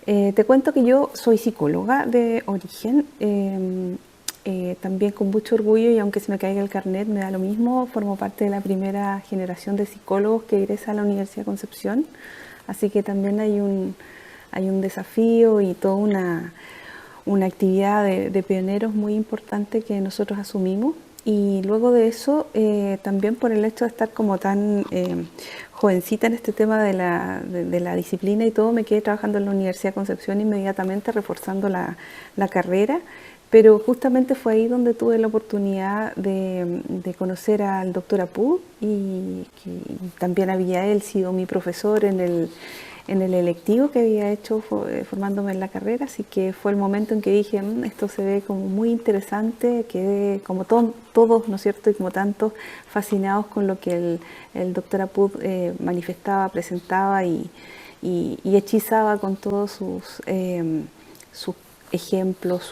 Te cuento que yo soy psicóloga de origen, también con mucho orgullo, y aunque se me caiga el carnet me da lo mismo, formo parte de la primera generación de psicólogos que egresa a la Universidad de Concepción, así que también hay un desafío y toda una actividad de pioneros muy importante que nosotros asumimos. Y luego de eso, también por el hecho de estar como tan jovencita en este tema de la disciplina y todo, me quedé trabajando en la Universidad de Concepción inmediatamente, reforzando la carrera, pero justamente fue ahí donde tuve la oportunidad de conocer al doctor Apud, y que también había él sido mi profesor en el electivo que había hecho formándome en la carrera, así que fue el momento en que dije, esto se ve como muy interesante, quedé como todos, ¿no es cierto?, y como tantos fascinados con lo que el doctor Apud manifestaba, presentaba y hechizaba con todos sus ejemplos,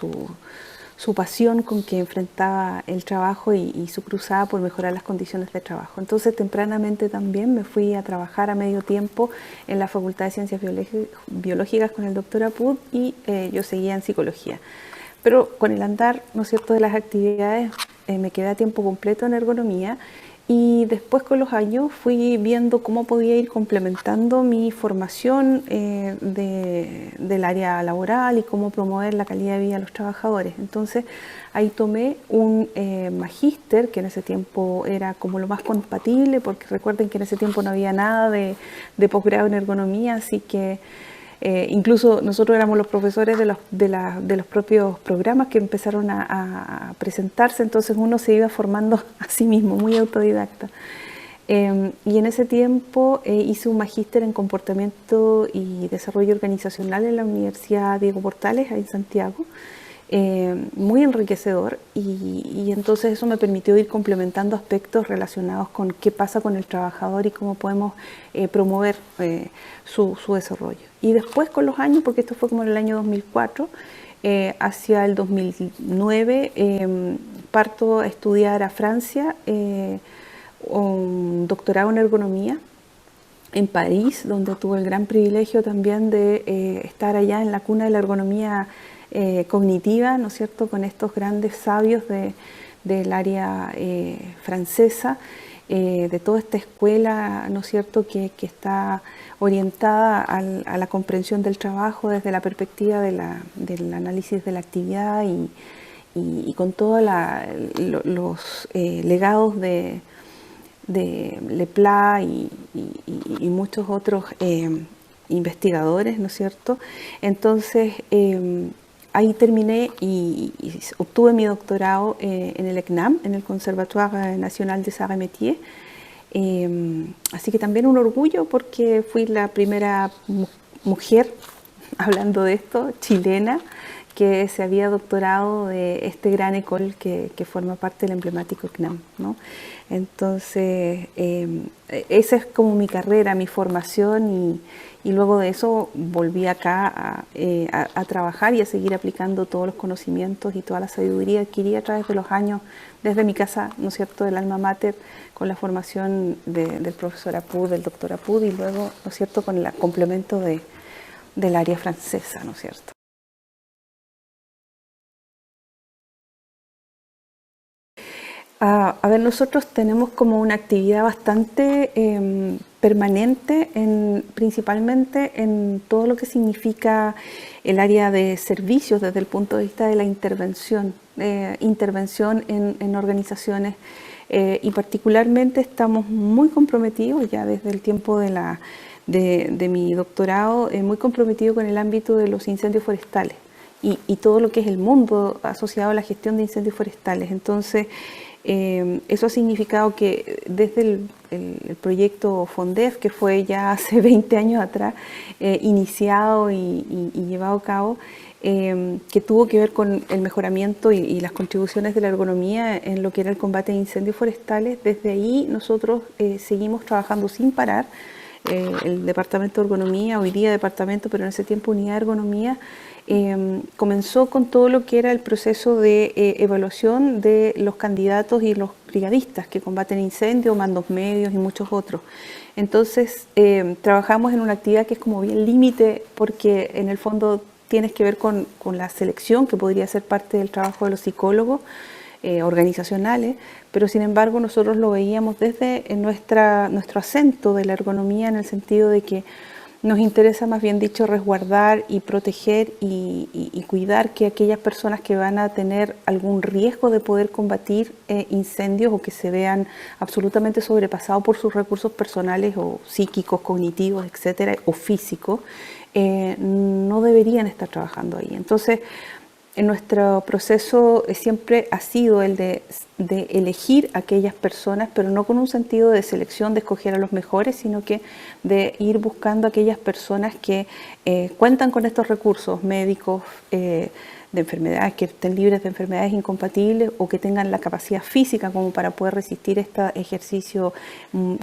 su pasión con que enfrentaba el trabajo y su cruzada por mejorar las condiciones de trabajo. Entonces tempranamente también me fui a trabajar a medio tiempo en la Facultad de Ciencias Biológicas con el doctor Apud, y yo seguía en psicología. Pero con el andar, ¿no es cierto?, de las actividades, me quedé a tiempo completo en ergonomía, y después con los años fui viendo cómo podía ir complementando mi formación del área laboral y cómo promover la calidad de vida de los trabajadores. Entonces ahí tomé un magíster, que en ese tiempo era como lo más compatible, porque recuerden que en ese tiempo no había nada de posgrado en ergonomía, así que incluso nosotros éramos los profesores de los propios programas que empezaron a presentarse, entonces uno se iba formando a sí mismo, muy autodidacta. Y en ese tiempo hice un magíster en comportamiento y desarrollo organizacional en la Universidad Diego Portales, ahí en Santiago, muy enriquecedor, y entonces eso me permitió ir complementando aspectos relacionados con qué pasa con el trabajador y cómo podemos promover su desarrollo. Y después con los años, porque esto fue como en el año 2004, hacia el 2009 parto a estudiar a Francia un doctorado en ergonomía en París, donde tuve el gran privilegio también de estar allá en la cuna de la ergonomía cognitiva, ¿no es cierto?, con estos grandes sabios del área francesa, de toda esta escuela, ¿no es cierto?, que está orientada a la comprensión del trabajo desde la perspectiva del análisis de la actividad y con todos los legados de Lepla y muchos otros investigadores, ¿no es cierto? Entonces, ahí terminé y obtuve mi doctorado en el ECNAM, en el Conservatoire National des Arts et Métiers. Así que también un orgullo, porque fui la primera mujer, hablando de esto, chilena, que se había doctorado de este gran école que forma parte del emblemático CNAM, ¿no? Entonces, esa es como mi carrera, mi formación, y luego de eso volví acá a trabajar y a seguir aplicando todos los conocimientos y toda la sabiduría adquirida a través de los años desde mi casa, ¿no es cierto?, del alma mater, con la formación del profesor Apud, del doctor Apud, y luego, ¿no es cierto?, con el complemento del área francesa, ¿no es cierto? A ver, nosotros tenemos como una actividad bastante permanente, principalmente en todo lo que significa el área de servicios desde el punto de vista de la intervención en organizaciones, y particularmente estamos muy comprometidos ya desde el tiempo de mi doctorado, muy comprometido con el ámbito de los incendios forestales y todo lo que es el mundo asociado a la gestión de incendios forestales. Entonces, eso ha significado que desde el proyecto FONDEF, que fue ya hace 20 años atrás, iniciado y llevado a cabo, que tuvo que ver con el mejoramiento y las contribuciones de la ergonomía en lo que era el combate de incendios forestales, desde ahí nosotros seguimos trabajando sin parar el Departamento de Ergonomía, hoy día Departamento, pero en ese tiempo Unidad de Ergonomía, comenzó con todo lo que era el proceso de evaluación de los candidatos y los brigadistas que combaten incendios, mandos medios y muchos otros. Entonces, trabajamos en una actividad que es como bien límite porque en el fondo tienes que ver con la selección, que podría ser parte del trabajo de los psicólogos organizacionales, pero sin embargo nosotros lo veíamos desde nuestro acento de la ergonomía, en el sentido de que nos interesa, más bien dicho, resguardar y proteger y cuidar que aquellas personas que van a tener algún riesgo de poder combatir incendios o que se vean absolutamente sobrepasados por sus recursos personales o psíquicos, cognitivos, etcétera, o físicos, no deberían estar trabajando ahí. Entonces, en nuestro proceso siempre ha sido el de elegir a aquellas personas, pero no con un sentido de selección, de escoger a los mejores, sino que de ir buscando a aquellas personas que cuentan con estos recursos médicos, de enfermedades, que estén libres de enfermedades incompatibles o que tengan la capacidad física como para poder resistir este ejercicio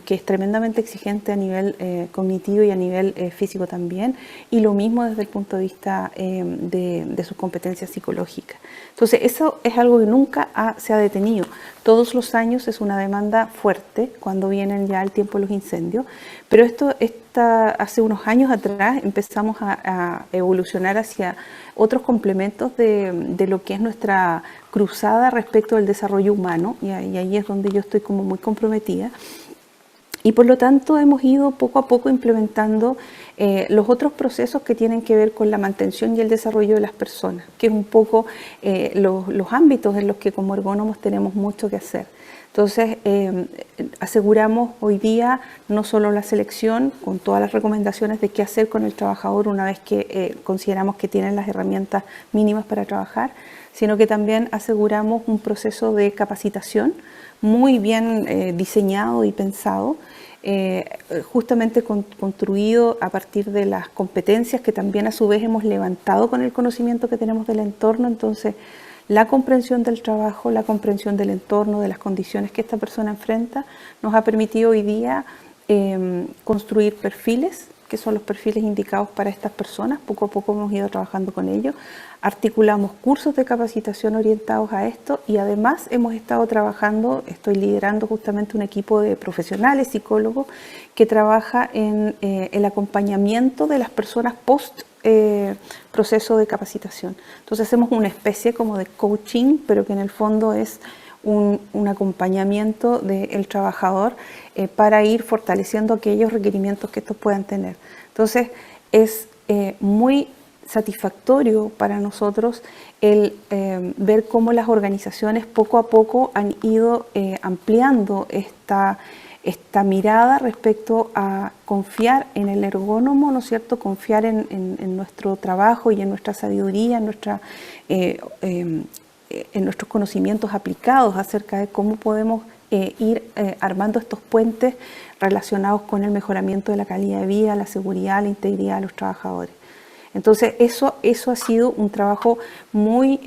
que es tremendamente exigente a nivel cognitivo y a nivel físico también, y lo mismo desde el punto de vista de sus competencias psicológicas. Entonces eso es algo que nunca se ha detenido. Todos los años es una demanda fuerte cuando vienen ya el tiempo de los incendios, pero hace unos años atrás empezamos a evolucionar hacia otros complementos de lo que es nuestra cruzada respecto al desarrollo humano, y ahí es donde yo estoy como muy comprometida. Y por lo tanto hemos ido poco a poco implementando los otros procesos que tienen que ver con la mantención y el desarrollo de las personas, que es un poco los ámbitos en los que como ergónomos tenemos mucho que hacer. Entonces, aseguramos hoy día no solo la selección, con todas las recomendaciones de qué hacer con el trabajador una vez que consideramos que tienen las herramientas mínimas para trabajar, sino que también aseguramos un proceso de capacitación muy bien diseñado y pensado, justamente construido a partir de las competencias que también a su vez hemos levantado con el conocimiento que tenemos del entorno. Entonces, la comprensión del trabajo, la comprensión del entorno, de las condiciones que esta persona enfrenta, nos ha permitido hoy día construir perfiles, que son los perfiles indicados para estas personas. Poco a poco hemos ido trabajando con ellos. Articulamos cursos de capacitación orientados a esto y además hemos estado trabajando, estoy liderando justamente un equipo de profesionales, psicólogos, que trabaja en el acompañamiento de las personas post proceso de capacitación. Entonces hacemos una especie como de coaching, pero que en el fondo es un acompañamiento del trabajador para ir fortaleciendo aquellos requerimientos que estos puedan tener. Entonces es muy satisfactorio para nosotros el ver cómo las organizaciones poco a poco han ido ampliando esta mirada respecto a confiar en el ergónomo, ¿no es cierto? Confiar en nuestro trabajo y en nuestra sabiduría, en nuestros conocimientos aplicados acerca de cómo podemos ir armando estos puentes relacionados con el mejoramiento de la calidad de vida, la seguridad, la integridad de los trabajadores. Entonces eso ha sido un trabajo muy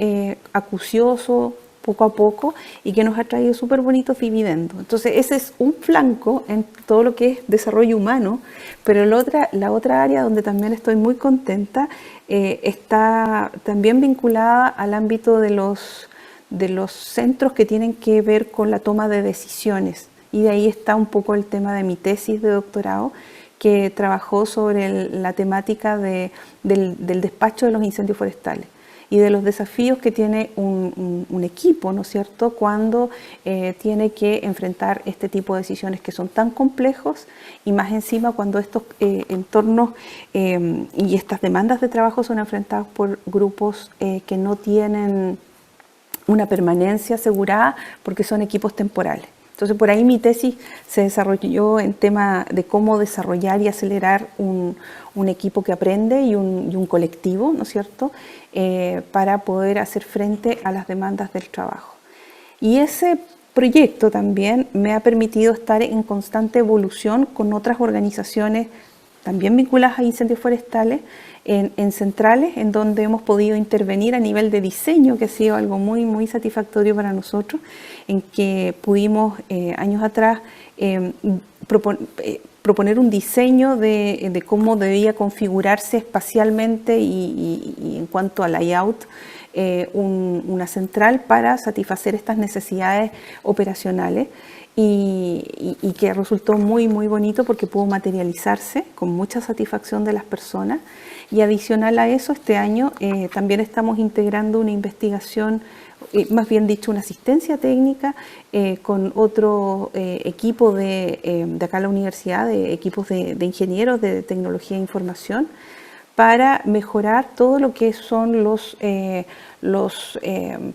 acucioso, poco a poco, y que nos ha traído súper bonitos dividendos. Entonces ese es un flanco en todo lo que es desarrollo humano, pero la otra área donde también estoy muy contenta está también vinculada al ámbito de los centros que tienen que ver con la toma de decisiones, y de ahí está un poco el tema de mi tesis de doctorado, que trabajó sobre la temática del despacho de los incendios forestales y de los desafíos que tiene un equipo, ¿no es cierto?, cuando tiene que enfrentar este tipo de decisiones que son tan complejos, y más encima cuando estos entornos y estas demandas de trabajo son enfrentados por grupos que no tienen una permanencia asegurada porque son equipos temporales. Entonces, por ahí mi tesis se desarrolló en tema de cómo desarrollar y acelerar un equipo que aprende y un colectivo, ¿no es cierto?, para poder hacer frente a las demandas del trabajo. Y ese proyecto también me ha permitido estar en constante evolución con otras organizaciones también vinculadas a incendios forestales, en centrales, en donde hemos podido intervenir a nivel de diseño, que ha sido algo muy, muy satisfactorio para nosotros, en que pudimos años atrás proponer un diseño de cómo debía configurarse espacialmente y en cuanto a layout una central para satisfacer estas necesidades operacionales y que resultó muy bonito porque pudo materializarse con mucha satisfacción de las personas. Y adicional a eso, este año también estamos integrando una investigación, más bien dicho una asistencia técnica con otro equipo de acá en la universidad, de equipos de ingenieros de tecnología e información, para mejorar todo lo que son los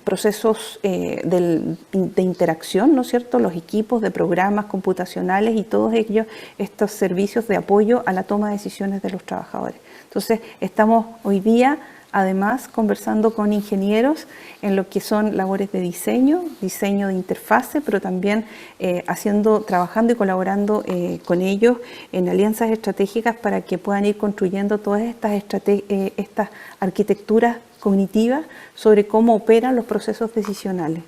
procesos de interacción, ¿no es cierto?, los equipos de programas computacionales y todos ellos, estos servicios de apoyo a la toma de decisiones de los trabajadores. Entonces, estamos hoy día además conversando con ingenieros en lo que son labores de diseño de interfase, pero también trabajando y colaborando con ellos en alianzas estratégicas para que puedan ir construyendo todas estas arquitecturas cognitivas sobre cómo operan los procesos decisionales.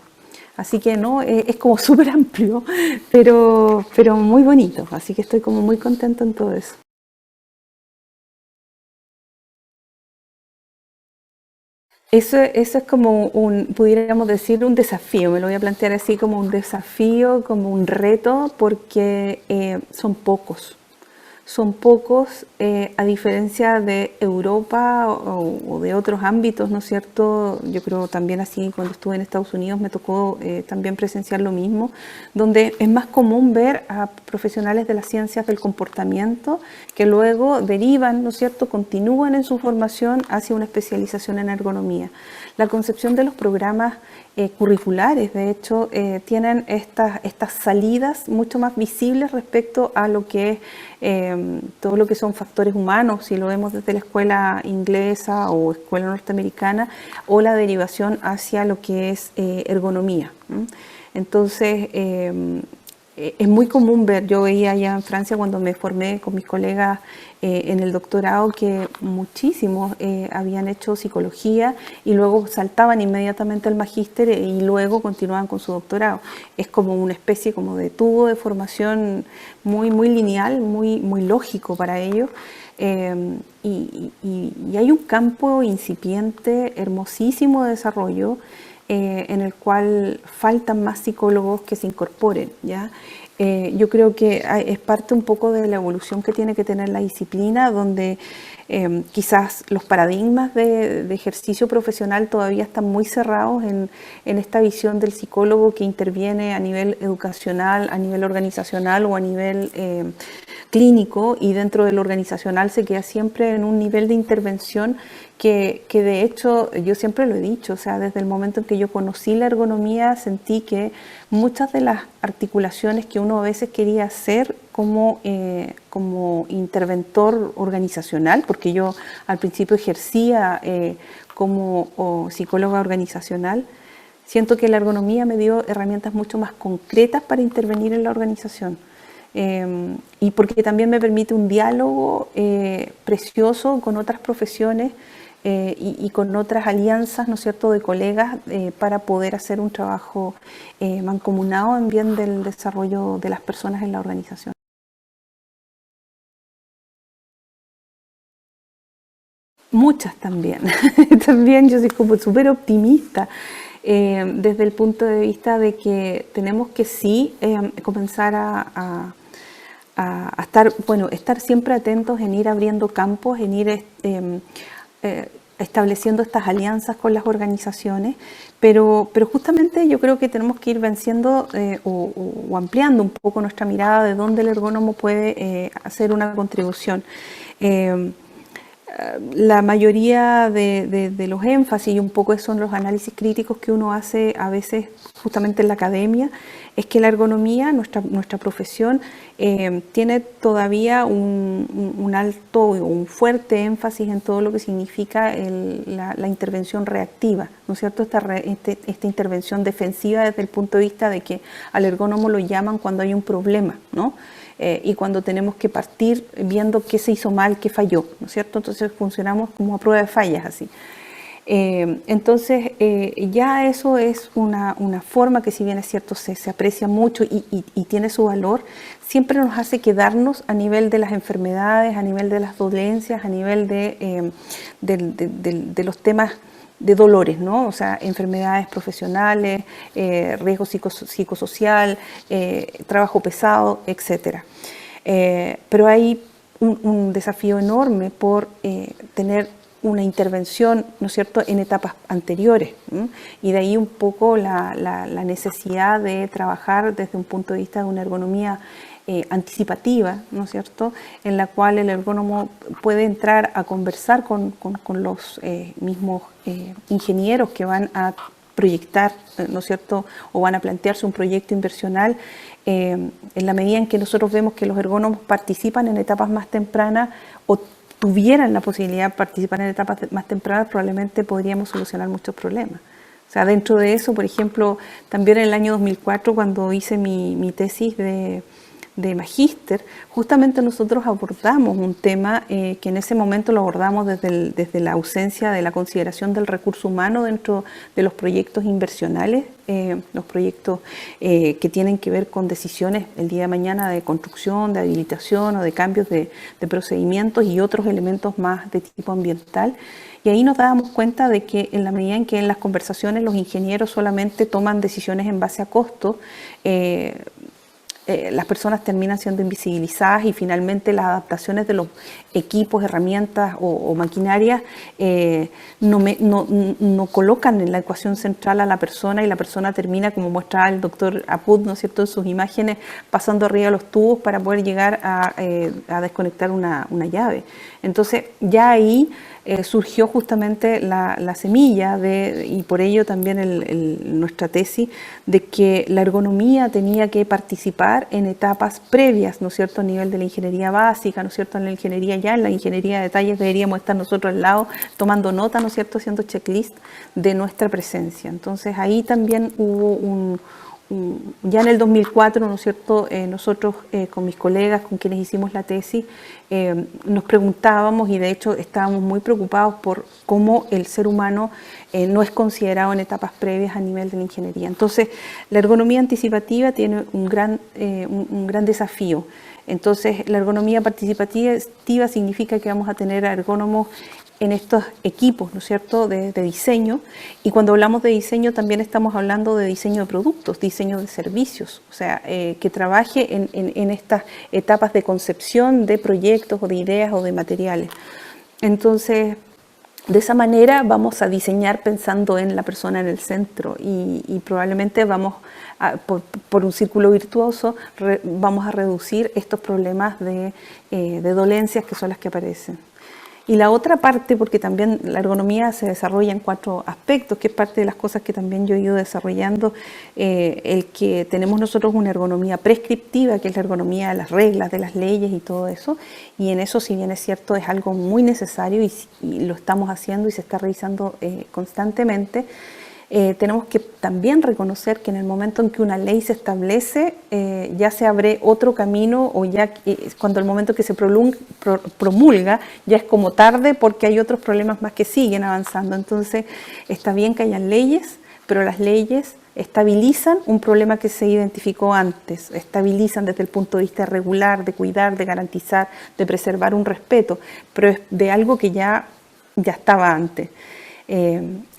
Así que no, es como súper amplio, pero muy bonito, así que estoy como muy contenta en todo eso. Eso es como pudiéramos decir, un desafío, me lo voy a plantear así como un desafío, como un reto, porque son pocos, a diferencia de Europa o de otros ámbitos, ¿no es cierto? Yo creo también así, cuando estuve en Estados Unidos me tocó también presenciar lo mismo, donde es más común ver a profesionales de las ciencias del comportamiento que luego derivan, ¿no es cierto?, continúan en su formación hacia una especialización en ergonomía. La concepción de los programas curriculares, de hecho, tienen estas salidas mucho más visibles respecto a lo que es todo lo que son factores humanos, si lo vemos desde la escuela inglesa o escuela norteamericana, o la derivación hacia lo que es ergonomía. Entonces, es muy común ver, yo veía allá en Francia cuando me formé con mis colegas en el doctorado, que muchísimos habían hecho psicología y luego saltaban inmediatamente al magíster y luego continuaban con su doctorado. Es como una especie como de tubo de formación muy lineal, muy lógico para ellos. Y hay un campo incipiente, hermosísimo de desarrollo, en el cual faltan más psicólogos que se incorporen, ¿ya? Yo creo que es parte un poco de la evolución que tiene que tener la disciplina, donde quizás los paradigmas de ejercicio profesional todavía están muy cerrados en esta visión del psicólogo que interviene a nivel educacional, a nivel organizacional o a nivel clínico, y dentro del organizacional se queda siempre en un nivel de intervención que de hecho yo siempre lo he dicho, o sea, desde el momento en que yo conocí la ergonomía sentí que muchas de las articulaciones que uno a veces quería hacer como interventor organizacional, porque yo al principio ejercía como psicóloga organizacional, siento que la ergonomía me dio herramientas mucho más concretas para intervenir en la organización. Y porque también me permite un diálogo precioso con otras profesiones y con otras alianzas, ¿no es cierto?, de colegas para poder hacer un trabajo mancomunado en bien del desarrollo de las personas en la organización. Muchas también. También yo soy como súper optimista desde el punto de vista de que tenemos que sí comenzar a estar siempre atentos en ir abriendo campos, en ir estableciendo estas alianzas con las organizaciones, pero justamente yo creo que tenemos que ir venciendo o ampliando un poco nuestra mirada de dónde el ergónomo puede hacer una contribución. La mayoría de los énfasis, y un poco son los análisis críticos que uno hace a veces justamente en la academia, es que la ergonomía, nuestra profesión, tiene todavía un alto o un fuerte énfasis en todo lo que significa la intervención reactiva, ¿no es cierto? Esta intervención defensiva desde el punto de vista de que al ergónomo lo llaman cuando hay un problema, ¿no? Y cuando tenemos que partir viendo qué se hizo mal, qué falló, ¿no es cierto? Entonces funcionamos como a prueba de fallas así. Entonces, ya eso es una forma que, si bien es cierto, se aprecia mucho y tiene su valor, siempre nos hace quedarnos a nivel de las enfermedades, a nivel de las dolencias, a nivel de los temas de dolores, ¿no? O sea, enfermedades profesionales, riesgo psicosocial, trabajo pesado, etcétera. Pero hay un desafío enorme por tener una intervención, ¿no es cierto?, en etapas anteriores. Y de ahí un poco la necesidad de trabajar desde un punto de vista de una ergonomía anticipativa, ¿no es cierto?, en la cual el ergónomo puede entrar a conversar con los mismos ingenieros que van a proyectar, ¿no es cierto?, o van a plantearse un proyecto inversional, en la medida en que nosotros vemos que los ergónomos participan en etapas más tempranas o tuvieran la posibilidad de participar en etapas más tempranas, probablemente podríamos solucionar muchos problemas. O sea, dentro de eso, por ejemplo, también en el año 2004, cuando hice mi tesis de magíster, justamente nosotros abordamos un tema que en ese momento lo abordamos desde la ausencia de la consideración del recurso humano dentro de los proyectos inversionales, los proyectos que tienen que ver con decisiones el día de mañana de construcción, de habilitación o de cambios de procedimientos y otros elementos más de tipo ambiental. Y ahí nos dábamos cuenta de que en la medida en que en las conversaciones los ingenieros solamente toman decisiones en base a costo, las personas terminan siendo invisibilizadas y finalmente las adaptaciones de los equipos, herramientas o maquinarias no colocan en la ecuación central a la persona, y la persona termina, como muestra el doctor Apud, ¿no es cierto?, en sus imágenes, pasando arriba de los tubos para poder llegar a desconectar una llave. Entonces ya ahí surgió justamente la semilla y por ello también nuestra tesis, de que la ergonomía tenía que participar en etapas previas, ¿no es cierto?, a nivel de la ingeniería básica, ¿no es cierto?, en la ingeniería en la ingeniería de detalles deberíamos estar nosotros al lado tomando nota, ¿no es cierto?, haciendo checklist de nuestra presencia. Entonces ahí también hubo ya en el 2004, ¿no es cierto?, nosotros con mis colegas con quienes hicimos la tesis, nos preguntábamos, y de hecho estábamos muy preocupados por cómo el ser humano no es considerado en etapas previas a nivel de la ingeniería. Entonces, la ergonomía anticipativa tiene un gran desafío. Entonces, la ergonomía participativa significa que vamos a tener a ergónomos en estos equipos, ¿no es cierto?, de diseño. Y cuando hablamos de diseño también estamos hablando de diseño de productos, diseño de servicios, o sea, que trabaje en estas etapas de concepción de proyectos o de ideas o de materiales. Entonces, de esa manera vamos a diseñar pensando en la persona en el centro y probablemente vamos por un círculo virtuoso vamos a reducir estos problemas de dolencias que son las que aparecen. Y la otra parte, porque también la ergonomía se desarrolla en 4 aspectos, que es parte de las cosas que también yo he ido desarrollando, el que tenemos nosotros una ergonomía prescriptiva, que es la ergonomía de las reglas, de las leyes y todo eso, y en eso, si bien es cierto, es algo muy necesario y lo estamos haciendo y se está revisando constantemente. Tenemos que también reconocer que en el momento en que una ley se establece, ya se abre otro camino, o ya cuando el momento que se promulga, ya es como tarde, porque hay otros problemas más que siguen avanzando. Entonces, está bien que hayan leyes, pero las leyes estabilizan un problema que se identificó antes, estabilizan desde el punto de vista regular, de cuidar, de garantizar, de preservar un respeto, pero es de algo que ya estaba antes.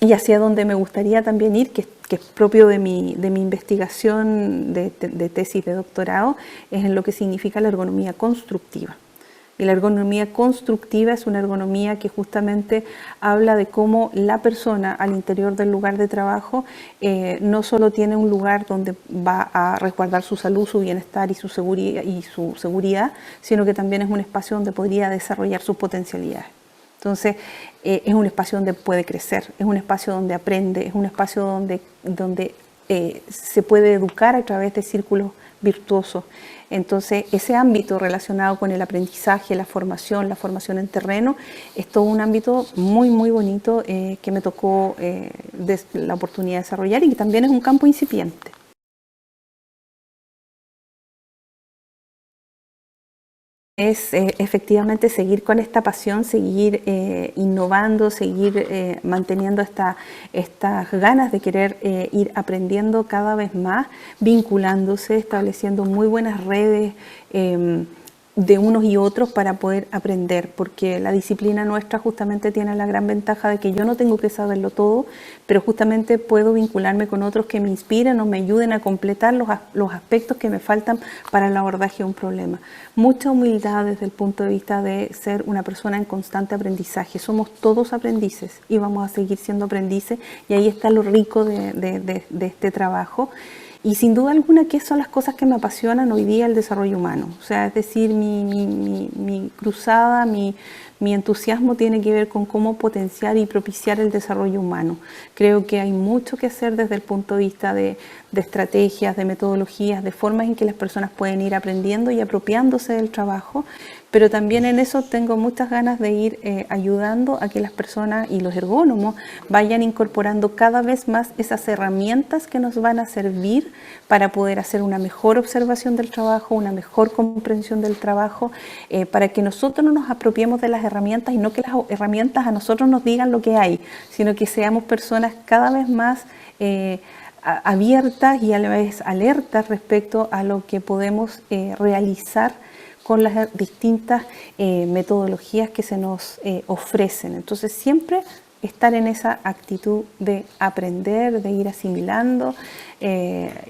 Y hacia donde me gustaría también ir, que es propio de mi investigación de tesis de doctorado, es en lo que significa la ergonomía constructiva. Y la ergonomía constructiva es una ergonomía que justamente habla de cómo la persona al interior del lugar de trabajo no solo tiene un lugar donde va a resguardar su salud, su bienestar y su seguridad, sino que también es un espacio donde podría desarrollar sus potencialidades. Entonces, es un espacio donde puede crecer, es un espacio donde aprende, es un espacio donde se puede educar a través de círculos virtuosos. Entonces, ese ámbito relacionado con el aprendizaje, la formación en terreno, es todo un ámbito muy, muy bonito que me tocó la oportunidad de desarrollar, y que también es un campo incipiente. es efectivamente seguir con esta pasión, seguir innovando, seguir manteniendo estas ganas de querer ir aprendiendo cada vez más, vinculándose, estableciendo muy buenas redes de unos y otros para poder aprender, porque la disciplina nuestra justamente tiene la gran ventaja de que yo no tengo que saberlo todo, pero justamente puedo vincularme con otros que me inspiren o me ayuden a completar los aspectos que me faltan para el abordaje de un problema. Mucha humildad desde el punto de vista de ser una persona en constante aprendizaje. Somos todos aprendices y vamos a seguir siendo aprendices, y ahí está lo rico de este trabajo. Y sin duda alguna, ¿qué son las cosas que me apasionan hoy día el desarrollo humano? O sea, es decir, mi cruzada, mi entusiasmo tiene que ver con cómo potenciar y propiciar el desarrollo humano. Creo que hay mucho que hacer desde el punto de vista de estrategias, de metodologías, de formas en que las personas pueden ir aprendiendo y apropiándose del trabajo, pero también en eso tengo muchas ganas de ir ayudando a que las personas y los ergónomos vayan incorporando cada vez más esas herramientas que nos van a servir para poder hacer una mejor observación del trabajo, una mejor comprensión del trabajo, para que nosotros no nos apropiemos de las herramientas y no que las herramientas a nosotros nos digan lo que hay, sino que seamos personas cada vez más abiertas y a la vez alertas respecto a lo que podemos realizar con las distintas metodologías que se nos ofrecen. Entonces siempre estar en esa actitud de aprender, de ir asimilando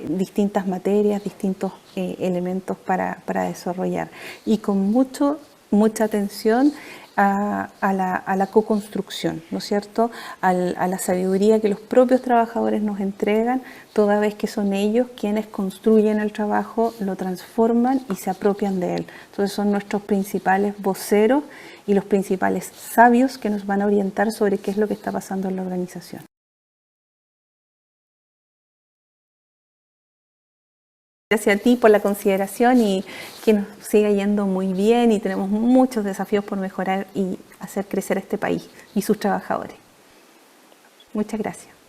distintas materias, distintos elementos para desarrollar, y con mucha atención a la co-construcción, ¿no es cierto?, a la sabiduría que los propios trabajadores nos entregan, toda vez que son ellos quienes construyen el trabajo, lo transforman y se apropian de él. Entonces son nuestros principales voceros y los principales sabios que nos van a orientar sobre qué es lo que está pasando en la organización. Gracias a ti por la consideración, y que nos siga yendo muy bien, y tenemos muchos desafíos por mejorar y hacer crecer a este país y sus trabajadores. Muchas gracias.